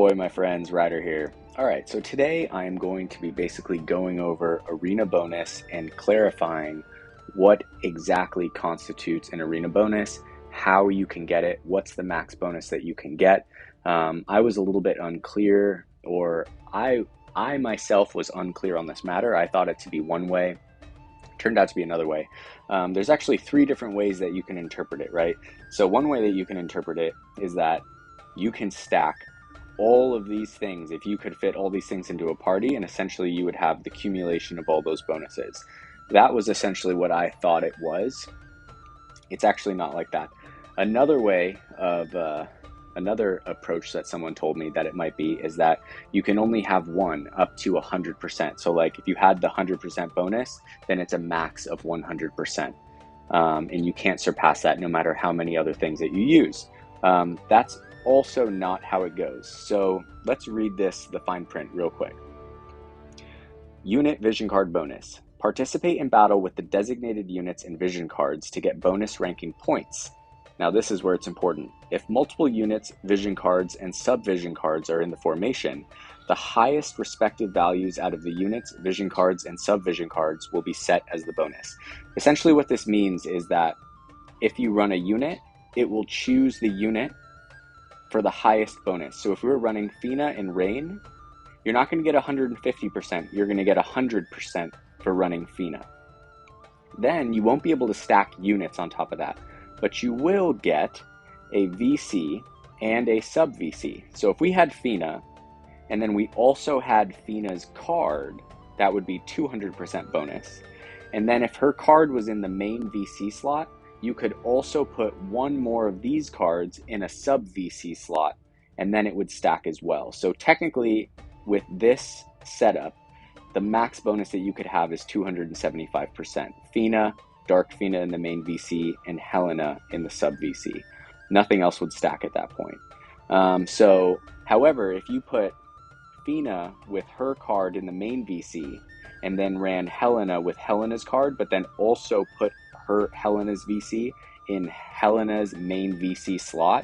Ahoy, my friends, Ryder here. Alright, so today I am going to be basically going over arena bonus and clarifying what exactly constitutes an arena bonus, how you can get it, what's the max bonus that you can get. I was a little bit unclear, or I myself was unclear on this matter. I thought it to be one way. Turned out to be another way. There's actually three different ways that you can interpret it, right? So one way that you can interpret it is that you can stack all of these things. If you could fit all these things into a party, and essentially you would have the accumulation of all those bonuses. That was essentially what I thought it was. It's actually not like that. Another way of another approach that someone told me that it might be is that you can only have one up to 100%. So like if you had the 100% bonus, then it's a max of 100%. And you can't surpass that no matter how many other things that you use. That's also not how it goes. So let's read the fine print real quick. Unit vision card bonus. Participate in battle with the designated units and vision cards to get bonus ranking points. Now this is where it's important. If multiple units, vision cards, and sub-vision cards are in the formation, the highest respective values out of the units, vision cards, and sub-vision cards will be set as the bonus. Essentially what this means is that if you run a unit, it will choose the unit for the highest bonus. So if we were running Fina and Rain, you're not going to get 150%, you're going to get 100% for running Fina. Then you won't be able to stack units on top of that, but you will get a VC and a sub VC. So if we had Fina, and then we also had Fina's card, that would be 200% bonus. And then if her card was in the main VC slot, you could also put one more of these cards in a sub VC slot, and then it would stack as well. So technically, with this setup, the max bonus that you could have is 275%. Fina, Dark Fina in the main VC, and Helena in the sub VC. Nothing else would stack at that point. However, if you put Fina with her card in the main VC, and then ran Helena with Helena's card, but then also put Helena's VC in Helena's main VC slot,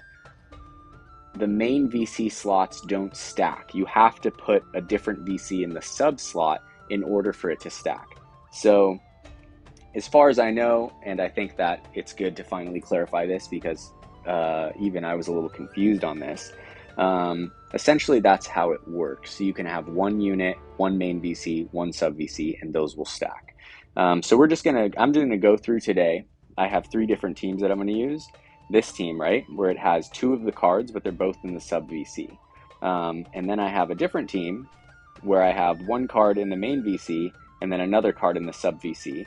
the main VC slots don't stack. You have to put a different VC in the sub slot in order for it to stack. So as far as I know, and I think that it's good to finally clarify this because even I was a little confused on this, essentially that's how it works. So you can have one unit, one main VC, one sub VC, and those will stack. So I'm just gonna go through today. I have three different teams that I'm gonna use. This team, right, where it has two of the cards, but they're both in the sub VC. And then I have a different team where I have one card in the main VC and then another card in the sub VC.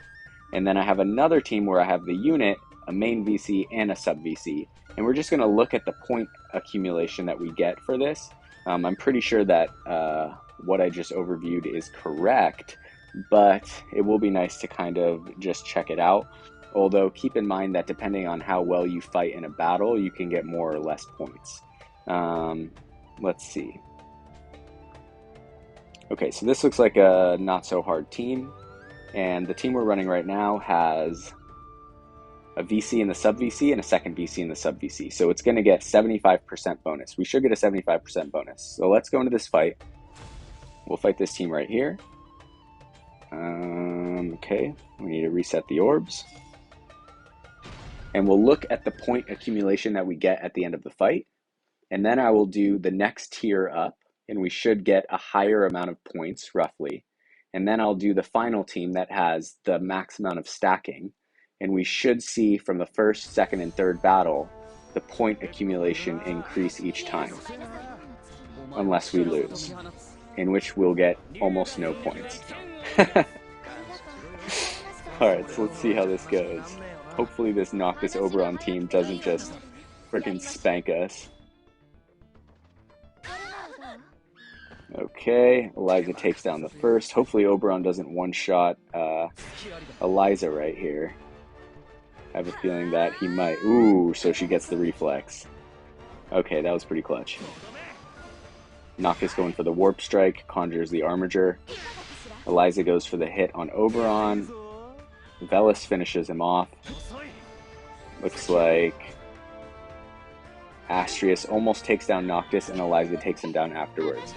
And then I have another team where I have the unit, a main VC, and a sub VC. And we're just gonna look at the point accumulation that we get for this. I'm pretty sure that what I just overviewed is correct, but it will be nice to kind of just check it out. Although keep in mind that depending on how well you fight in a battle, you can get more or less points. Let's see. Okay, so this looks like a not so hard team. And the team we're running right now has a VC in the sub VC and a second VC in the sub VC. So it's going to get 75% bonus. We should get a 75% bonus. So let's go into this fight. We'll fight this team right here. Okay, we need to reset the orbs. And we'll look at the point accumulation that we get at the end of the fight. And then I will do the next tier up, and we should get a higher amount of points, roughly. And then I'll do the final team that has the max amount of stacking. And we should see from the first, second, and third battle, the point accumulation increase each time. Unless we lose, in which we'll get almost no points. Alright, so let's see how this goes. Hopefully this Noctis Oberon team doesn't just freaking spank us. Okay, Eliza takes down the first. Hopefully Oberon doesn't one-shot Eliza right here. I have a feeling that he might. Ooh, so she gets the reflex. Okay, that was pretty clutch. Noctis going for the Warp Strike, conjures the Armiger. Eliza goes for the hit on Oberon. Velis finishes him off. Looks like Astrius almost takes down Noctis, and Eliza takes him down afterwards.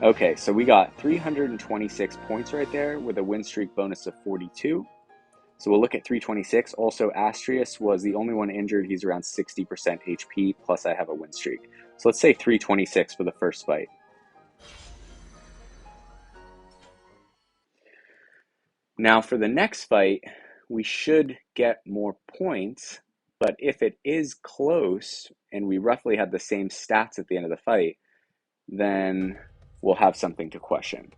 Okay, so we got 326 points right there with a win streak bonus of 42. So we'll look at 326. Also, Astrius was the only one injured. He's around 60% HP, plus I have a win streak. So let's say 326 for the first fight. Now for the next fight, we should get more points, but if it is close and we roughly have the same stats at the end of the fight, then we'll have something to question.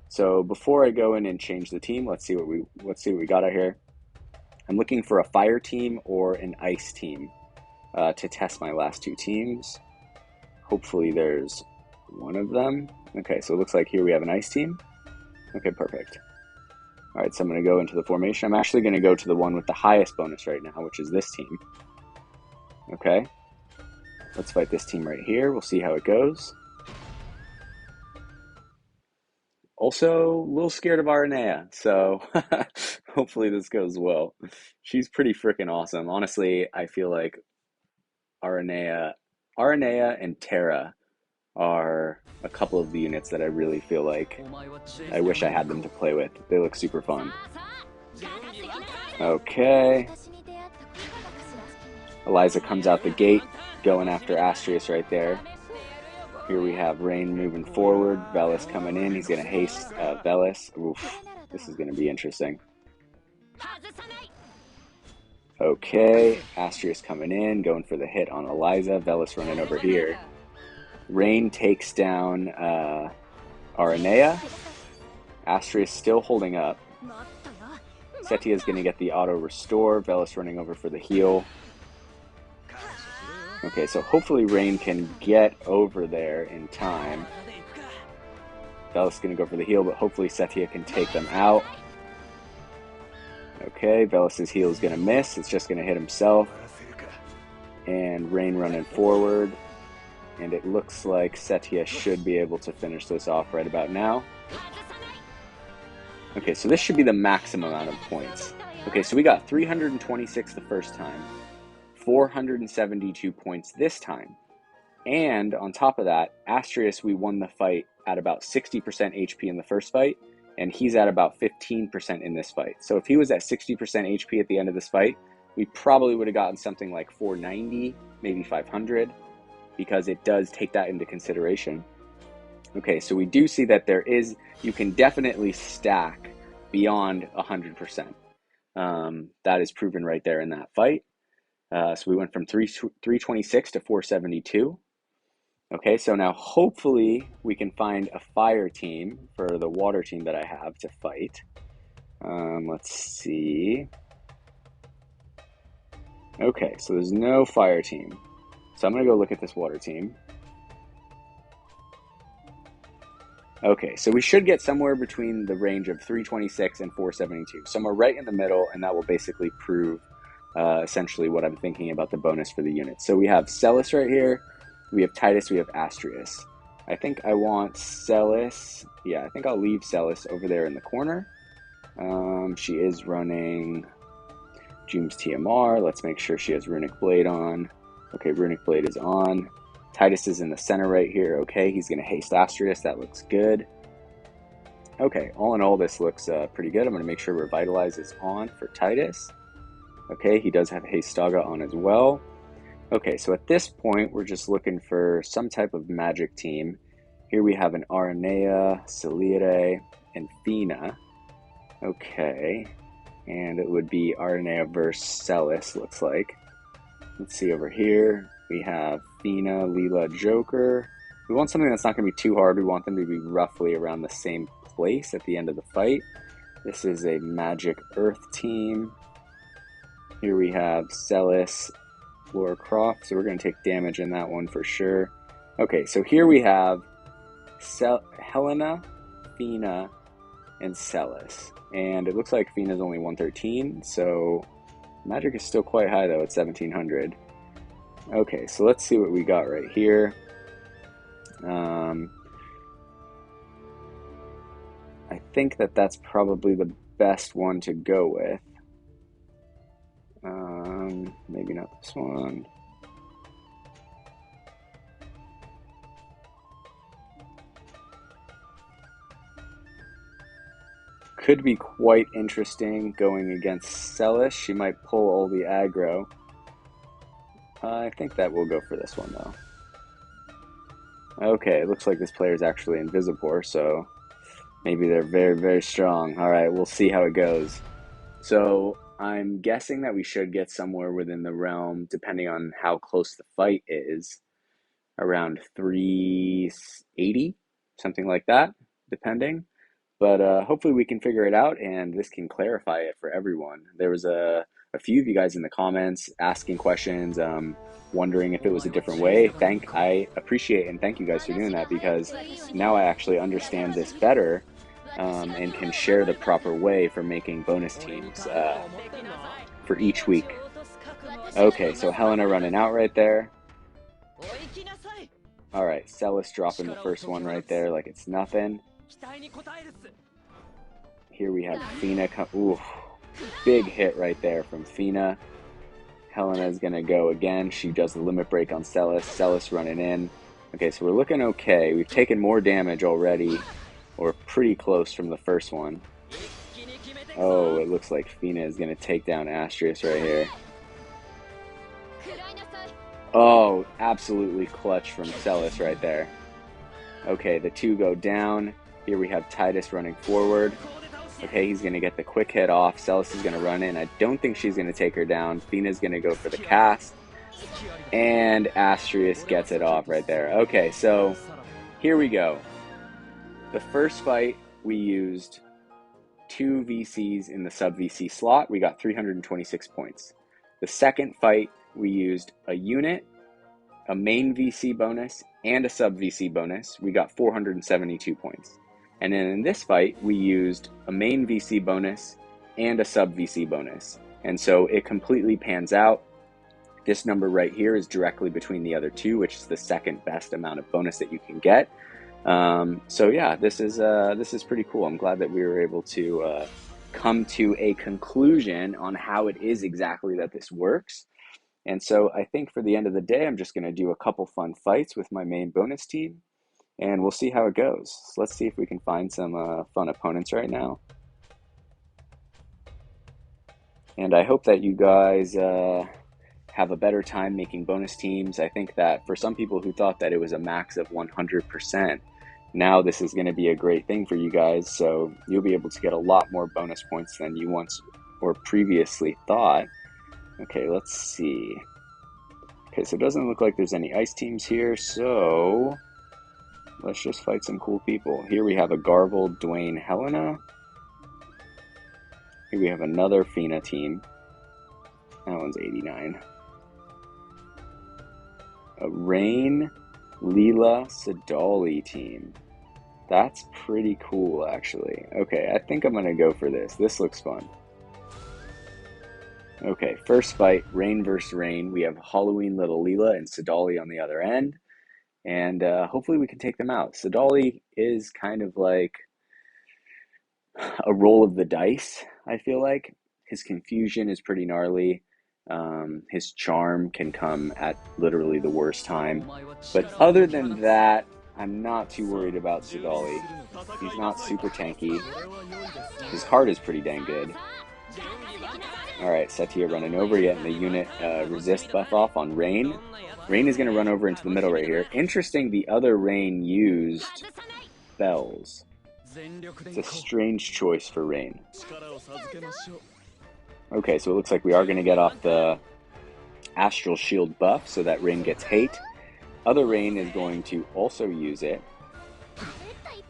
So before I go in and change the team, let's see what we got out here. I'm looking for a fire team or an ice team to test my last two teams. Hopefully there's one of them. Okay, so it looks like here we have an ice team. Okay, perfect. All right, so I'm going to go into the formation. I'm actually going to go to the one with the highest bonus right now, which is this team. Okay, let's fight this team right here. We'll see how it goes. Also, a little scared of Aranea, so hopefully this goes well. She's pretty freaking awesome. Honestly, I feel like Aranea and Terra are a couple of the units that I really feel like I wish I had them to play with. They look super fun. Okay. Eliza comes out the gate, going after Astrius right there. Here we have Rain moving forward. Velis coming in. He's going to haste Velis. Oof, this is going to be interesting. Okay, Astrius coming in, going for the hit on Eliza. Velis running over here. Rain takes down Aranea. Astrius still holding up. Setia is going to get the auto restore. Velis running over for the heal. Okay, so hopefully Rain can get over there in time. Velis is going to go for the heal, but hopefully Setia can take them out. Okay, Velis' heal is going to miss. It's just going to hit himself. And Rain running forward. And it looks like Setia should be able to finish this off right about now. Okay, so this should be the maximum amount of points. Okay, so we got 326 the first time. 472 points this time. And on top of that, Astrius, we won the fight at about 60% HP in the first fight, and he's at about 15% in this fight. So if he was at 60% HP at the end of this fight, we probably would have gotten something like 490, maybe 500, because it does take that into consideration. Okay, so we do see that you can definitely stack beyond 100%. That is proven right there in that fight. So we went from 326 to 472. Okay, so now hopefully we can find a fire team for the water team that I have to fight. Let's see. Okay, so there's no fire team. So I'm going to go look at this water team. Okay, so we should get somewhere between the range of 326 and 472. Somewhere right in the middle, and that will basically prove essentially what I'm thinking about the bonus for the unit. So we have Celis right here, we have Titus, we have Astrius. I think I want Celis. Yeah, I think I'll leave Celis over there in the corner. She is running Jume's TMR. Let's make sure she has Runic Blade on. Okay, Runic Blade is on. Titus is in the center right here. Okay, he's going to haste Astrius. That looks good. Okay, all in all, this looks pretty good. I'm going to make sure Revitalize is on for Titus. Okay, he does have Haste Saga on as well. Okay, so at this point, we're just looking for some type of magic team. Here we have an Aranea, Celire, and Fina. Okay, and it would be Aranea versus Celis, looks like. Let's see over here. We have Fina, Leela, Joker. We want something that's not going to be too hard. We want them to be roughly around the same place at the end of the fight. This is a Magic Earth team. Here we have Celis, Laura Croft, so we're going to take damage in that one for sure. Okay, so here we have Helena, Fina, and Celis. And it looks like Fina's only 113, so magic is still quite high though at 1700. Okay, so let's see what we got right here. I think that's probably the best one to go with. Maybe not this one. could be quite interesting going against Celis. She might pull all the aggro. I think that we'll go for this one, though. Okay, it looks like this player is actually Invisipore, so maybe they're very, very strong. All right, we'll see how it goes. So I'm guessing that we should get somewhere within the realm, depending on how close the fight is, around 380, something like that, depending. But hopefully we can figure it out, and this can clarify it for everyone. There was a few of you guys in the comments asking questions, wondering if it was a different way. I appreciate and thank you guys for doing that, because now I actually understand this better, and can share the proper way for making bonus teams for each week. Okay, so Helena running out right there. All right, Celis dropping the first one right there like it's nothing. Here we have Fina. Ooh, big hit right there from Fina. Helena is going to go again. She does the limit break on Celis. Celis running in. Okay, so we're looking okay. We've taken more damage already, or pretty close from the first one. Oh, it looks like Fina is going to take down Astrius right here. Oh, absolutely clutch from Celis right there. Okay, the two go down. Here we have Titus running forward. Okay, he's going to get the quick hit off. Celis is going to run in. I don't think she's going to take her down. Fina's going to go for the cast. And Astrius gets it off right there. Okay, so here we go. The first fight, we used 2 VCs in the sub-VC slot. We got 326 points. The second fight, we used a unit, a main VC bonus, and a sub-VC bonus. We got 472 points. And then in this fight, we used a main VC bonus and a sub-VC bonus. And so it completely pans out. This number right here is directly between the other two, which is the second best amount of bonus that you can get. So yeah, this is pretty cool. I'm glad that we were able to come to a conclusion on how it is exactly that this works. And so I think for the end of the day, I'm just going to do a couple fun fights with my main bonus team, and we'll see how it goes. So let's see if we can find some fun opponents right now. And I hope that you guys have a better time making bonus teams. I think that for some people who thought that it was a max of 100%, now this is going to be a great thing for you guys. So you'll be able to get a lot more bonus points than you once or previously thought. Okay, let's see. Okay, so it doesn't look like there's any ice teams here, so let's just fight some cool people. Here we have a Garvel, Dwayne, Helena. Here we have another Fina team. That one's 89. A Rain, Leela, Sadali team. That's pretty cool, actually. Okay, I think I'm going to go for this. This looks fun. Okay, first fight, Rain versus Rain. We have Halloween Little Leela and Sadali on the other end. And hopefully we can take them out. Sadali is kind of like a roll of the dice, I feel like. His confusion is pretty gnarly. His charm can come at literally the worst time. But other than that, I'm not too worried about Sadali. He's not super tanky. His heart is pretty dang good. Alright, Setia running over, getting the unit resist buff off on Rain. Rain is going to run over into the middle right here. Interesting, the other Rain used Bells. It's a strange choice for Rain. Okay, so it looks like we are going to get off the Astral Shield buff so that Rain gets hate. Other Rain is going to also use it,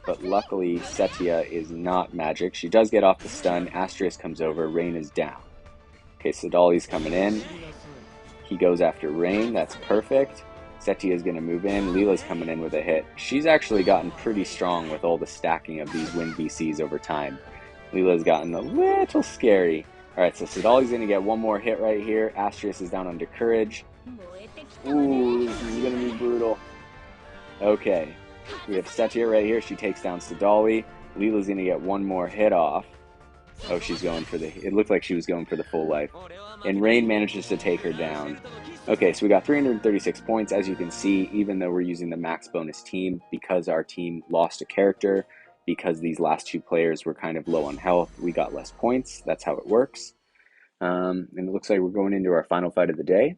but luckily Setia is not magic. She does get off the stun. Astrius comes over. Rain is down. Okay, Sadali's coming in. He goes after Rain. That's perfect. Setia is going to move in. Leela's coming in with a hit. She's actually gotten pretty strong with all the stacking of these win VCs over time. Leela's gotten a little scary. Alright, so Sadali's going to get one more hit right here. Astrius is down under Courage. Ooh, this is going to be brutal. Okay, we have Setia right here. She takes down Sadali. Leela's going to get one more hit off. Oh, she's going for the... It looked like she was going for the full life. And Rain manages to take her down. Okay, so we got 336 points. As you can see, even though we're using the max bonus team, because our team lost a character, because these last two players were kind of low on health, we got less points. That's how it works. And it looks like we're going into our final fight of the day.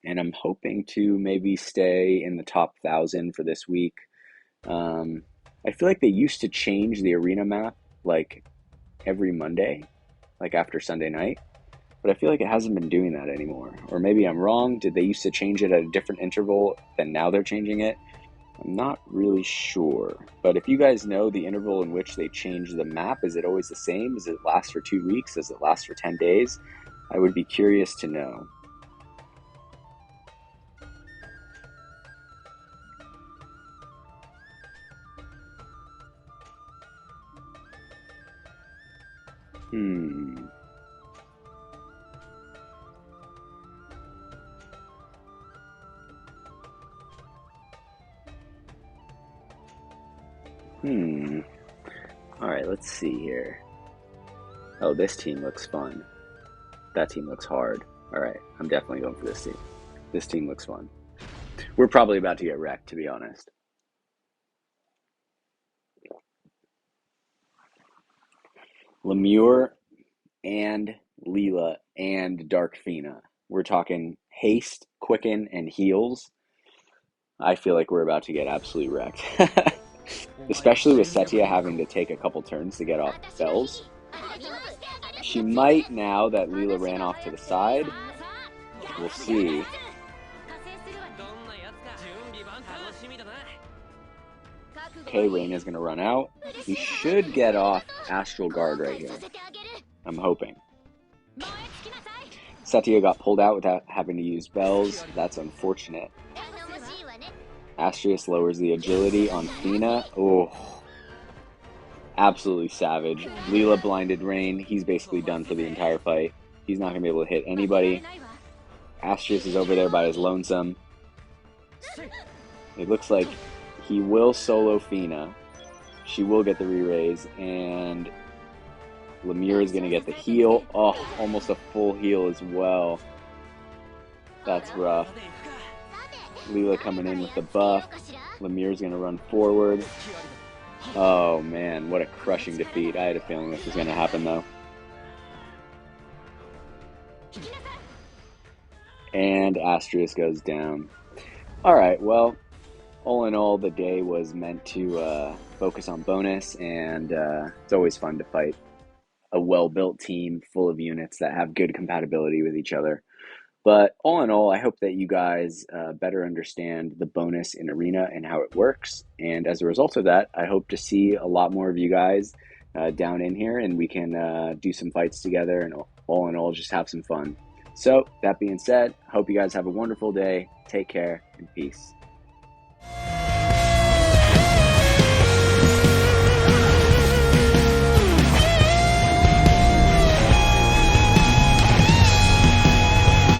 And I'm hoping to maybe stay in the top 1,000 for this week. I feel like they used to change the arena map like every Monday, like after Sunday night, but I feel like it hasn't been doing that anymore. Or maybe I'm wrong. Did they used to change it at a different interval and now they're changing it? I'm not really sure. But if you guys know the interval in which they change the map, is it always the same? Does it last for 2 weeks? Does it last for 10 days? I would be curious to know. All right, let's see here. Oh, this team looks fun. That team looks hard. All right, I'm definitely going for this team. This team looks fun. We're probably about to get wrecked, to be honest. Lemure and Leela and Dark Fina. We're talking haste, quicken, and heals. I feel like we're about to get absolutely wrecked. Especially with Setia having to take a couple turns to get off bells. She might now that Leela ran off to the side. We'll see. Okay, Reina's going to run out. He should get off Astral Guard right here. I'm hoping. Setia got pulled out without having to use bells. That's unfortunate. Astrius lowers the agility on Fina. Oh, absolutely savage. Leela blinded Rain. He's basically done for the entire fight. He's not going to be able to hit anybody. Astrius is over there by his lonesome. It looks like he will solo Fina. She will get the re-raise, and Lemure is going to get the heal. Oh, almost a full heal as well. That's rough. Leela coming in with the buff. Lemire's going to run forward. Oh man, what a crushing defeat. I had a feeling this was going to happen though. And Astrius goes down. Alright, well, all in all, the day was meant to focus on bonus, and it's always fun to fight a well-built team full of units that have good compatibility with each other. But all in all, I hope that you guys better understand the bonus in Arena and how it works. And as a result of that, I hope to see a lot more of you guys down in here, and we can do some fights together and all in all, just have some fun. So that being said, hope you guys have a wonderful day. Take care and peace.